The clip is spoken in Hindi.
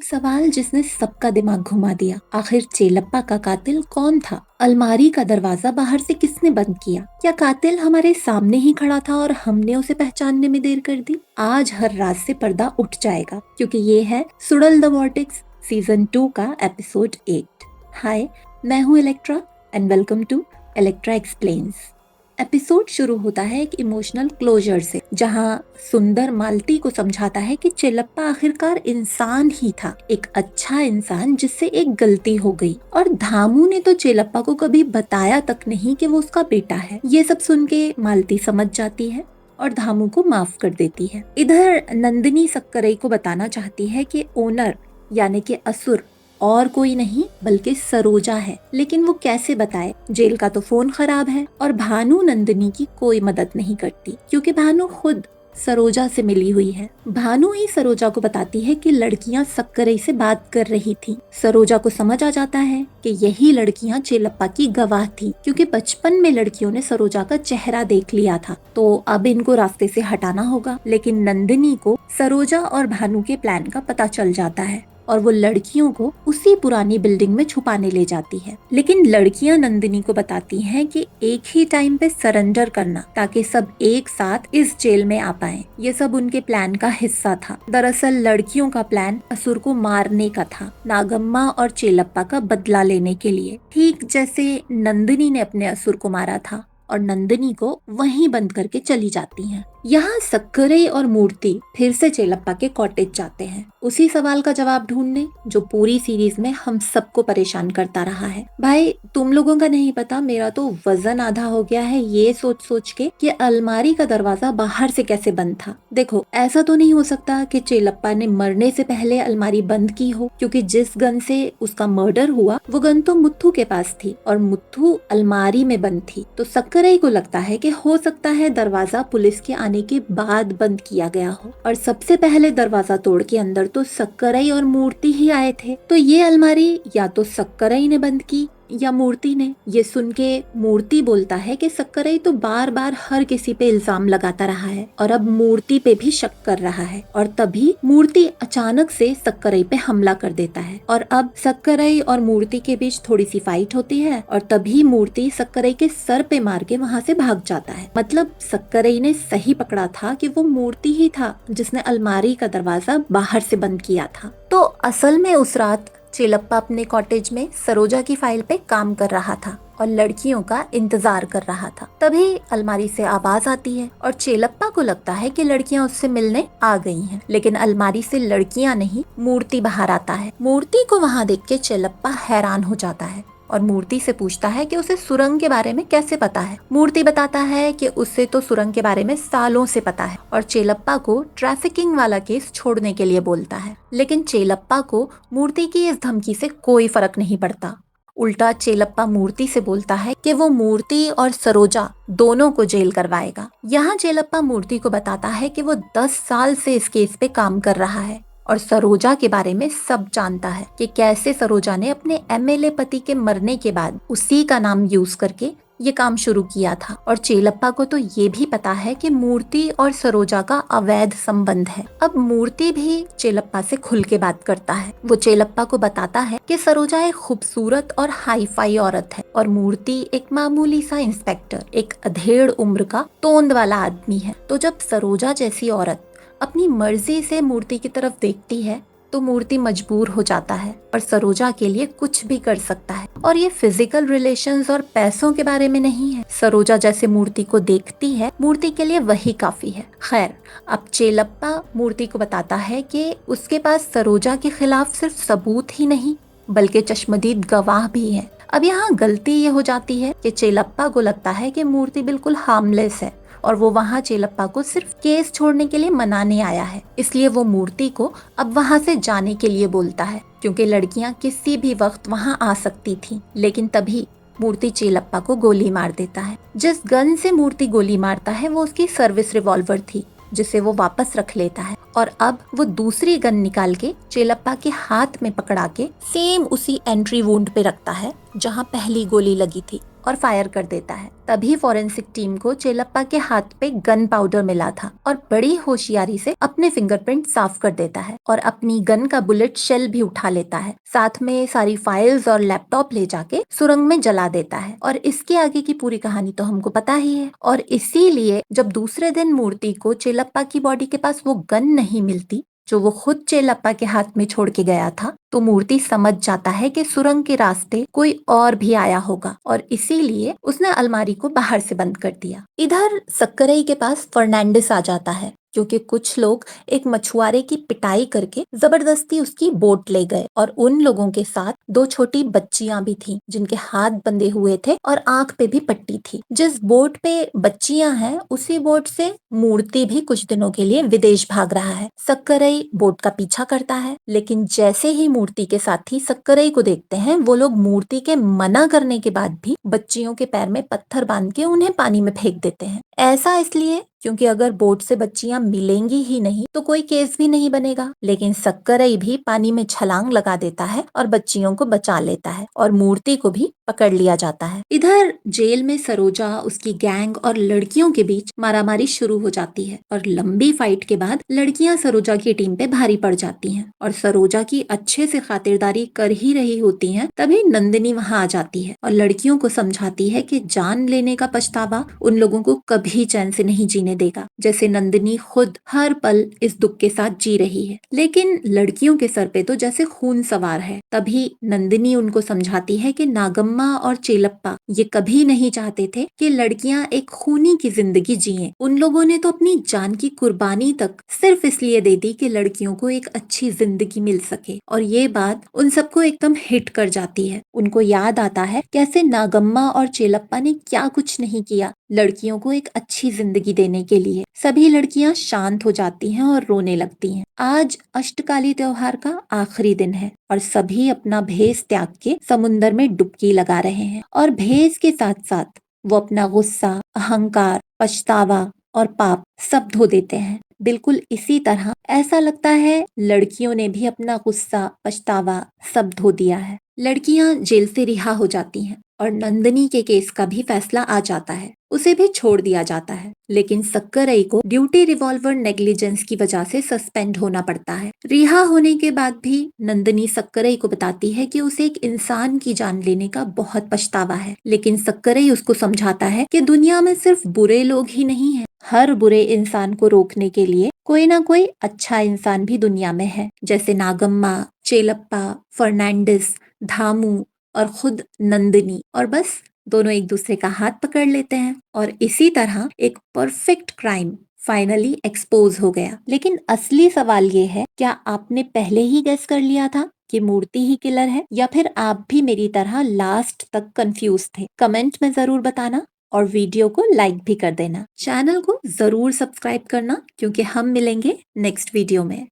एक सवाल जिसने सबका दिमाग घुमा दिया। आखिर चेलप्पा का कातिल कौन था? अलमारी का दरवाजा बाहर से किसने बंद किया? क्या कातिल हमारे सामने ही खड़ा था और हमने उसे पहचानने में देर कर दी? आज हर रात से पर्दा उठ जाएगा, क्योंकि ये है सुडल द वर्टेक्स सीजन 2 का एपिसोड 8। हाय, मैं हूँ Electra and welcome to Electra explains. Episode शुरू होता है एक इमोशनल क्लोजर से, जहां सुंदर मालती को समझाता है कि चेलप्पा आखिरकार इंसान ही था, एक अच्छा इंसान जिससे एक गलती हो गई। और धामू ने तो चेलप्पा को कभी बताया तक नहीं कि वो उसका बेटा है। ये सब सुन के मालती समझ जाती है और धामू को माफ कर देती है। इधर नंदिनी सक्करई को बताना चाहती है कि ओनर यानी कि असुर और कोई नहीं बल्कि सरोजा है, लेकिन वो कैसे बताए? जेल का तो फोन खराब है और भानु नंदिनी की कोई मदद नहीं करती, क्योंकि भानु खुद सरोजा से मिली हुई है। भानु ही सरोजा को बताती है कि लड़कियां सक्करई से बात कर रही थी। सरोजा को समझ आ जाता है कि यही लड़कियां चेलप्पा की गवाह थी, क्योंकि बचपन में लड़कियों ने सरोजा का चेहरा देख लिया था, तो अब इनको रास्ते से हटाना होगा। लेकिन नंदिनी को सरोजा और भानु के प्लान का पता चल जाता है और वो लड़कियों को उसी पुरानी बिल्डिंग में छुपाने ले जाती है। लेकिन लड़कियां नंदिनी को बताती हैं कि एक ही टाइम पे सरेंडर करना, ताकि सब एक साथ इस जेल में आ पाए। ये सब उनके प्लान का हिस्सा था। दरअसल लड़कियों का प्लान असुर को मारने का था, नागम्मा और चेलप्पा का बदला लेने के लिए, ठीक जैसे नंदिनी ने अपने असुर को मारा था। और नंदिनी को वहीं बंद करके चली जाती हैं। यहाँ सक्करई और मूर्ति फिर से चेलप्पा के कॉटेज जाते हैं, उसी सवाल का जवाब ढूंढने जो पूरी सीरीज में हम सबको परेशान करता रहा है। भाई, तुम लोगों का नहीं पता, मेरा तो वजन आधा हो गया है ये सोच सोच के कि अलमारी का दरवाजा बाहर से कैसे बंद था। देखो, ऐसा तो नहीं हो सकता कि चेलप्पा ने मरने से पहले अलमारी बंद की हो, क्योंकि जिस गन से उसका मर्डर हुआ वो गन तो मुत्थू के पास थी और मुत्थू अलमारी में बंद थी। तो सक्करई को लगता है कि हो सकता है दरवाजा पुलिस के आने के बाद बंद किया गया हो, और सबसे पहले दरवाजा तोड़ के अंदर तो सक्करई और मूर्ति ही आए थे। तो ये अलमारी या तो सक्करई ने बंद की या मूर्ति ने। ये सुन के मूर्ति बोलता है कि सक्करई तो बार बार हर किसी पे इल्जाम लगाता रहा है और अब मूर्ति पे भी शक कर रहा है। और तभी मूर्ति अचानक से सक्करई पे हमला कर देता है और अब सक्करई और मूर्ति के बीच थोड़ी सी फाइट होती है और तभी मूर्ति सक्करई के सर पे मार के वहाँ से भाग जाता है। मतलब सक्करई ने सही पकड़ा था कि वो मूर्ति ही था जिसने अलमारी का दरवाजा बाहर से बंद किया था। तो असल में उस रात चेलप्पा अपने कॉटेज में सरोजा की फाइल पे काम कर रहा था और लड़कियों का इंतजार कर रहा था। तभी अलमारी से आवाज आती है और चेलप्पा को लगता है कि लड़कियां उससे मिलने आ गई हैं, लेकिन अलमारी से लड़कियां नहीं, मूर्ति बाहर आता है। मूर्ति को वहां देख के चेलप्पा हैरान हो जाता है और मूर्ति से पूछता है कि उसे सुरंग के बारे में कैसे पता है। मूर्ति बताता है कि उसे तो सुरंग के बारे में सालों से पता है और चेलप्पा को ट्रैफिकिंग वाला केस छोड़ने के लिए बोलता है। लेकिन चेलप्पा को मूर्ति की इस धमकी से कोई फर्क नहीं पड़ता। उल्टा चेलप्पा मूर्ति से बोलता है कि वो मूर्ति और सरोजा दोनों को जेल करवाएगा। यहाँ चेलप्पा मूर्ति को बताता है कि वो 10 साल से इस केस पे काम कर रहा है और सरोजा के बारे में सब जानता है कि कैसे सरोजा ने अपने एमएलए पति के मरने के बाद उसी का नाम यूज करके ये काम शुरू किया था। और चेलप्पा को तो ये भी पता है कि मूर्ति और सरोजा का अवैध संबंध है। अब मूर्ति भी चेलप्पा से खुल के बात करता है। वो चेलप्पा को बताता है कि सरोजा एक खूबसूरत और हाई फाई औरत है और मूर्ति एक मामूली सा इंस्पेक्टर, एक अधेड़ उम्र का तोंद वाला आदमी है। तो जब सरोजा जैसी औरत अपनी मर्जी से मूर्ति की तरफ देखती है तो मूर्ति मजबूर हो जाता है और सरोजा के लिए कुछ भी कर सकता है। और ये फिजिकल रिलेशंस और पैसों के बारे में नहीं है। सरोजा जैसे मूर्ति को देखती है, मूर्ति के लिए वही काफी है। खैर, अब चेलप्पा मूर्ति को बताता है कि उसके पास सरोजा के खिलाफ सिर्फ सबूत ही नहीं बल्कि चश्मदीद गवाह भी है। अब यहाँ गलती ये हो जाती है कि चेलप्पा को लगता है कि मूर्ति बिल्कुल हार्मलेस है और वो वहाँ चेलप्पा को सिर्फ केस छोड़ने के लिए मनाने आया है। इसलिए वो मूर्ति को अब वहाँ से जाने के लिए बोलता है, क्योंकि लड़कियाँ किसी भी वक्त वहाँ आ सकती थी। लेकिन तभी मूर्ति चेलप्पा को गोली मार देता है। जिस गन से मूर्ति गोली मारता है वो उसकी सर्विस रिवॉल्वर थी, जिसे वो वापस रख लेता है और अब वो दूसरी गन निकाल के चेलप्पा के हाथ में पकड़ा के सेम उसी एंट्री वुंड पे रखता है जहाँ पहली गोली लगी थी। और फायर कर देता है। तभी फॉरेंसिक टीम को चेलप्पा के हाथ पे गन पाउडर मिला था और बड़ी होशियारी से अपने फिंगरप्रिंट साफ कर देता है और अपनी गन का बुलेट शेल भी उठा लेता है। साथ में सारी फाइल्स और लैपटॉप ले जाके सुरंग में जला देता है। और इसके आगे की पूरी कहानी तो हमको पता ही है। और इसीलिए जब दूसरे दिन मूर्ति को चेलप्पा की बॉडी के पास वो गन नहीं मिलती जो वो खुद चेलप्पा के हाथ में छोड़ के गया था, तो मूर्ति समझ जाता है कि सुरंग के रास्ते कोई और भी आया होगा और इसीलिए उसने अलमारी को बाहर से बंद कर दिया। इधर सक्करई के पास फर्नांडिस आ जाता है क्योंकि कुछ लोग एक मछुआरे की पिटाई करके जबरदस्ती उसकी बोट ले गए और उन लोगों के साथ दो छोटी बच्चियां भी थीं जिनके हाथ बंधे हुए थे और आंख पे भी पट्टी थी। जिस बोट पे बच्चियां हैं उसी बोट से मूर्ति भी कुछ दिनों के लिए विदेश भाग रहा है। सक्करई बोट का पीछा करता है लेकिन जैसे ही मूर्ति के साथी सक्करई को देखते हैं वो लोग मूर्ति के मना करने के बाद भी बच्चियों के पैर में पत्थर बांध के उन्हें पानी में फेंक देते हैं। ऐसा इसलिए क्योंकि अगर बोट से बच्चियां मिलेंगी ही नहीं तो कोई केस भी नहीं बनेगा। लेकिन सक्करई भी पानी में छलांग लगा देता है और बच्चियों को बचा लेता है और मूर्ति को भी पकड़ लिया जाता है। इधर जेल में सरोजा, उसकी गैंग और लड़कियों के बीच मारामारी शुरू हो जाती है और लंबी फाइट के बाद लड़कियां सरोजा की टीम पे भारी पड़ जाती हैं और सरोजा की अच्छे से खातिरदारी कर ही रही होती हैं तभी नंदिनी वहां आ जाती है और लड़कियों को समझाती है कि जान लेने का पछतावा उन लोगों को कभी चैन से नहीं जीने देगा, जैसे नंदिनी खुद हर पल इस दुख के साथ जी रही है। लेकिन लड़कियों के सर पे तो जैसे खून सवार है। तभी नंदिनी उनको समझाती है कि नागम्मा और चेलप्पा ये कभी नहीं चाहते थे कि लड़कियां एक खूनी की जिंदगी जिएं। उन लोगों ने तो अपनी जान की कुर्बानी तक सिर्फ इसलिए दे दी कि लड़कियों को एक अच्छी जिंदगी मिल सके। और ये बात उन सबको एकदम हिट कर जाती है। उनको याद आता है कैसे नागम्मा और चेलप्पा ने क्या कुछ नहीं किया लड़कियों को एक अच्छी जिंदगी देने के लिए। सभी लड़कियां शांत हो जाती हैं और रोने लगती हैं। आज अष्टकाली त्योहार का आखिरी दिन है और सभी अपना भेष त्याग के समुन्दर में डुबकी लगा रहे हैं और भेष के साथ साथ वो अपना गुस्सा, अहंकार, पछतावा और पाप सब धो देते हैं। बिल्कुल इसी तरह ऐसा लगता है लड़कियों ने भी अपना गुस्सा, पछतावा सब धो दिया है। लड़कियां जेल से रिहा हो जाती हैं और नंदिनी के केस का भी फैसला आ जाता है। उसे भी छोड़ दिया जाता है लेकिन सक्करई को ड्यूटी रिवॉल्वर नेग्लिजेंस की वजह से सस्पेंड होना पड़ता है। रिहा होने के बाद भी नंदिनी सक्करई को बताती है कि उसे एक इंसान की जान लेने का बहुत पछतावा है। लेकिन सक्करई उसको समझाता है कि दुनिया में सिर्फ बुरे लोग ही नहीं हैं, हर बुरे इंसान को रोकने के लिए कोई ना कोई अच्छा इंसान भी दुनिया में है। जैसे नागम्मा, चेलप्पा, फर्नांडिस, धामू और खुद नंदिनी। और बस दोनों एक दूसरे का हाथ पकड़ लेते हैं और इसी तरह एक परफेक्ट क्राइम फाइनली एक्सपोज हो गया। लेकिन असली सवाल ये है, क्या आपने पहले ही गेस कर लिया था कि मूर्ति ही किलर है या फिर आप भी मेरी तरह लास्ट तक कंफ्यूज थे? कमेंट में जरूर बताना और वीडियो को लाइक भी कर देना। चैनल को जरूर सब्सक्राइब करना क्योंकि हम मिलेंगे नेक्स्ट वीडियो में।